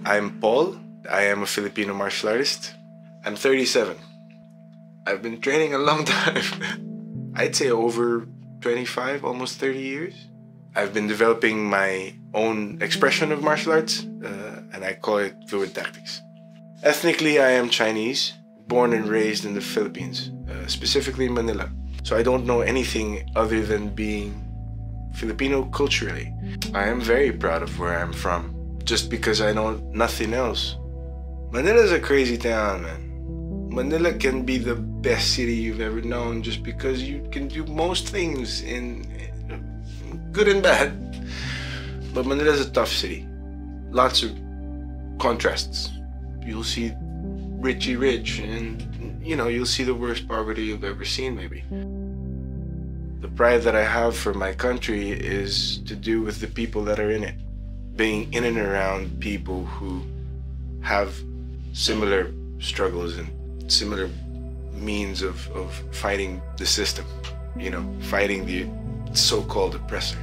I'm Paul. I am a Filipino martial artist. I'm 37. I've been training a long time. I'd say over 25, almost 30 years. I've been developing my own expression of martial arts, and I call it fluid tactics. Ethnically, I am Chinese, born and raised in the Philippines, specifically in Manila. So I don't know anything other than being Filipino culturally. I am very proud of where I'm from, just because I know nothing else. Manila's a crazy town, man. Manila can be the best city you've ever known just because you can do most things in good and bad. But Manila's a tough city. Lots of contrasts. You'll see Richie Rich and you'll see the worst poverty you've ever seen maybe. The pride that I have for my country is to do with the people that are in it. Being in and around people who have similar struggles and similar means of fighting the system, fighting the so-called oppressor,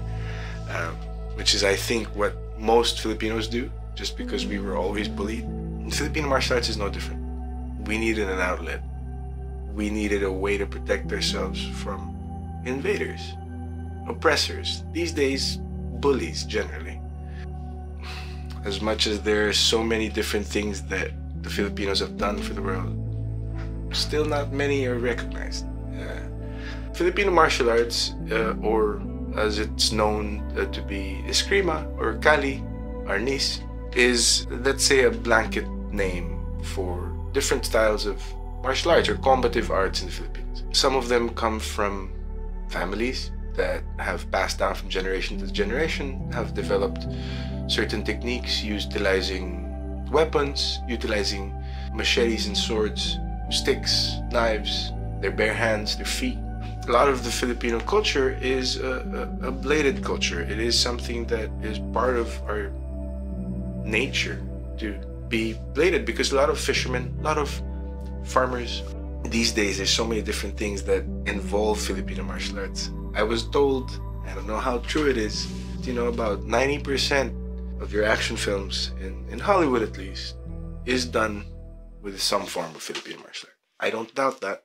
which is, I think, what most Filipinos do, just because we were always bullied. Filipino martial arts is no different. We needed an outlet. We needed a way to protect ourselves from invaders, oppressors, these days bullies generally. As much as there are so many different things that the Filipinos have done for the world, still not many are recognized. Filipino martial arts, or as it's known to be, eskrima or kali, arnis, is, let's say, a blanket name for different styles of martial arts or combative arts in the Philippines. Some of them come from families that have passed down from generation to generation, have developed certain techniques utilizing weapons, utilizing machetes and swords, sticks, knives, their bare hands, their feet. A lot of the Filipino culture is a bladed culture. It is something that is part of our nature to be bladed, because a lot of fishermen, a lot of farmers, these days there's so many different things that involve Filipino martial arts. I was told, I don't know how true it is, about 90% of your action films, in Hollywood at least, is done with some form of Filipino martial art. I don't doubt that.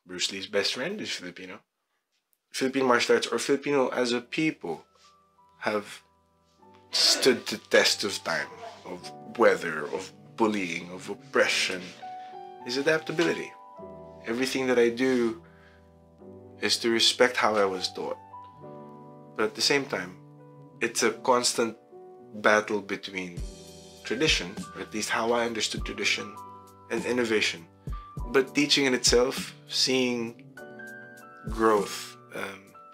Bruce Lee's best friend is Filipino. Filipino martial arts, or Filipino as a people, have stood the test of time, of weather, of bullying, of oppression, is adaptability. Everything that I do is to respect how I was taught. But at the same time, it's a constant battle between tradition, or at least how I understood tradition, and innovation. But teaching in itself, seeing growth,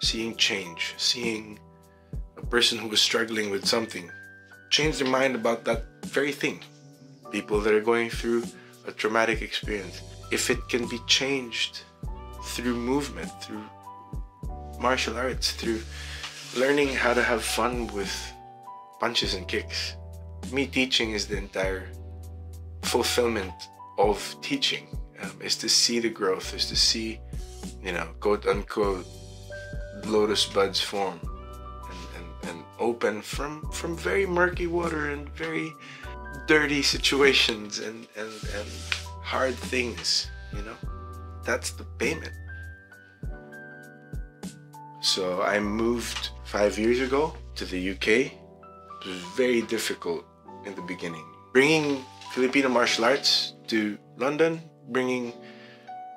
seeing change, seeing a person who was struggling with something change their mind about that very thing. People that are going through a traumatic experience, if it can be changed through movement, through martial arts, through learning how to have fun with punches and kicks. Me teaching is the entire fulfillment of teaching, is to see the growth, is to see, quote unquote, lotus buds form and open from very murky water and very dirty situations and hard things, That's the payment. So I moved 5 years ago to the UK. It was very difficult in the beginning. Bringing Filipino martial arts to London, bringing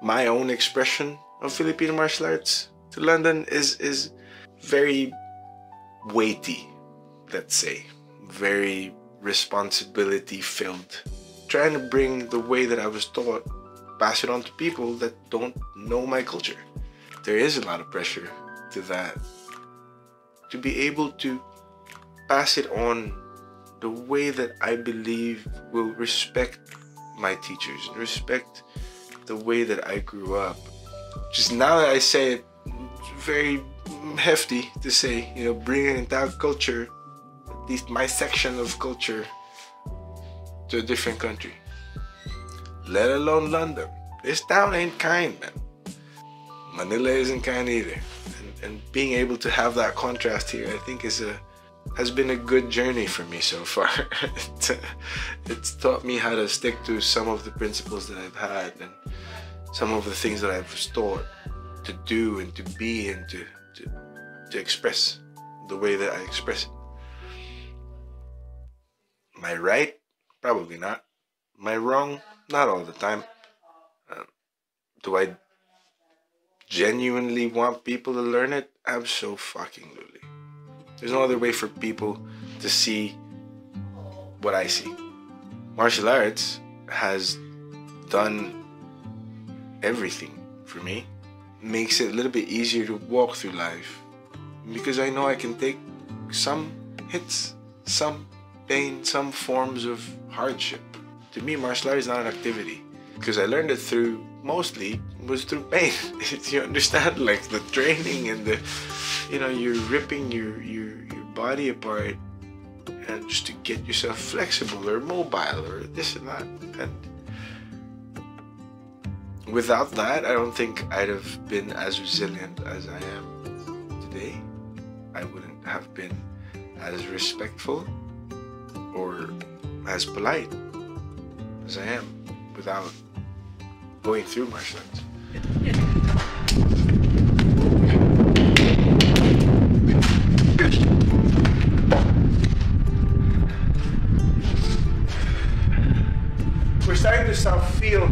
my own expression of Filipino martial arts to London is very weighty, let's say. Very responsibility filled. Trying to bring the way that I was taught, pass it on to people that don't know my culture. There is a lot of pressure to that. To be able to pass it on the way that I believe will respect my teachers, respect the way that I grew up. Just now that I say it, it's very hefty to say, bringing entire culture, at least my section of culture, to a different country, let alone London. This town ain't kind, man. Manila isn't kind either. And being able to have that contrast here, I think, is a has been a good journey for me so far. It's taught me how to stick to some of the principles that I've had and some of the things that I've taught to do and to be and to express the way that I express it. Am I right? Probably not. Am I wrong? Not all the time. Do I genuinely want people to learn it? Abso-fucking-lutely. There's no other way for people to see what I see. Martial arts has done everything for me. Makes it a little bit easier to walk through life because I know I can take some hits, some pain, some forms of hardship. To me, martial art is not an activity because I learned it mostly was through pain. You understand, like the training and the, you're ripping your body apart and just to get yourself flexible or mobile or this and that. And without that, I don't think I'd have been as resilient as I am today. I wouldn't have been as respectful or as polite as I am without going through martial arts. We're starting to feel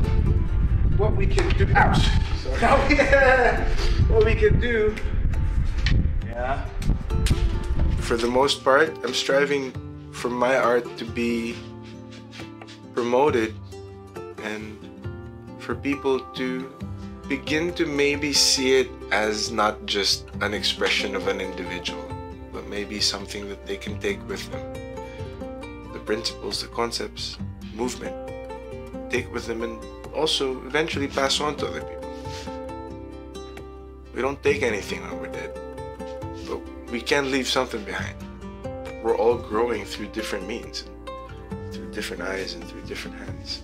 what we can do. Ouch! What we can do. Yeah. For the most part, I'm striving for my art to be promoted and for people to begin to maybe see it as not just an expression of an individual, but maybe something that they can take with them. The principles, the concepts, movement, take with them and also eventually pass on to other people. We don't take anything when we're dead, but we can leave something behind. We're all growing through different means, through different eyes and through different hands.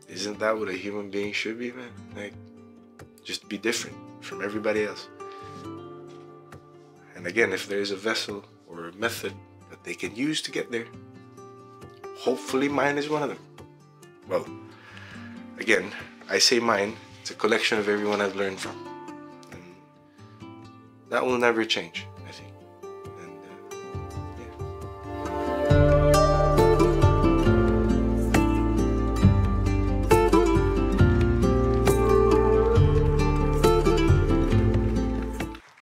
Isn't that what a human being should be, man? Like, just be different from everybody else. And again, if there is a vessel or a method that they can use to get there, hopefully mine is one of them. Well, again, I say mine, it's a collection of everyone I've learned from. And that will never change.